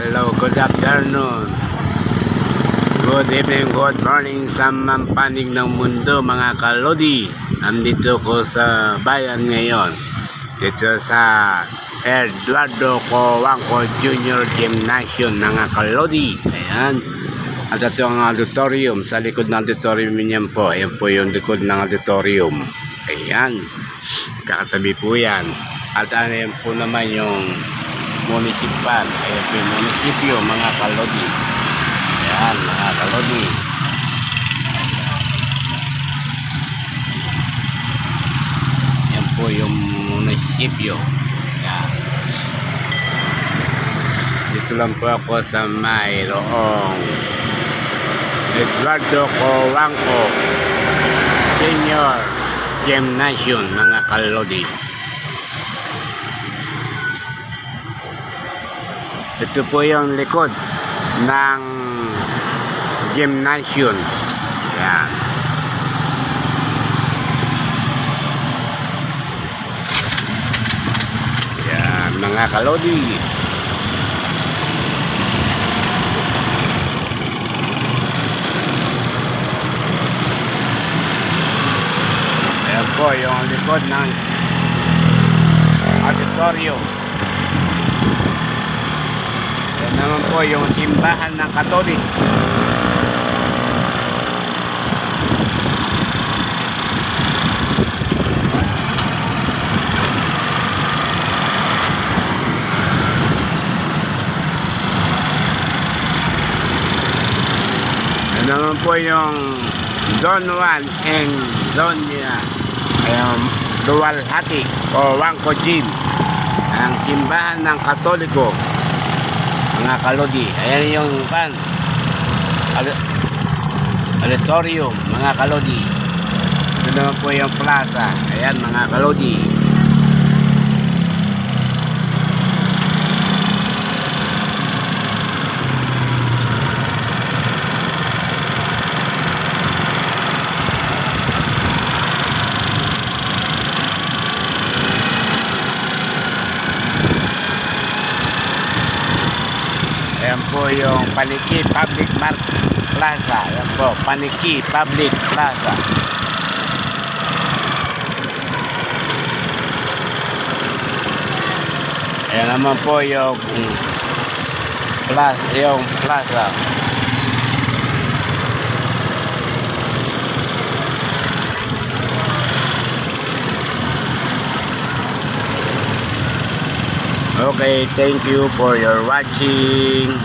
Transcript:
Hello, good afternoon. Good evening, good morning sa mampanig ng mundo mga kalodi. Nandito ko sa bayan ngayon. Dito sa Eduardo Cojuangco Junior Gymnasium mga kalodi. Ayan. At ito ang auditorium. Sa likod ng auditorium niyan po. Ayan po yung likod ng auditorium. Ayan. Kakatabi po yan. At ayan po naman yung municipal. Ayan po yung munisipyo mga kalodi. Ayan mga kalodi. Ayan po yung munisipyo. Ayan. Dito lang po ako sa mayroong Eduardo Cojuangco Senior Gymnasium mga kalodi. Ito po yung likod ng gymnasium. Yan. Yan mga kalodi. Ayan po yung likod ng auditorium. Yan naman po yung simbahan ng Katolik. Yan naman po yung Don Juan and Doña Duwalhati Cojuangco Gym, ang simbahan ng Katoliko mga kalodi. Ayan yung auditorium mga kalodi. Ito naman po yung plaza. Ayan mga kalodi. Ayan po yung Paniki Public Plaza. Ayan po, Paniki Public Plaza. Ayan naman po yung plaza. Okay, thank you for your watching.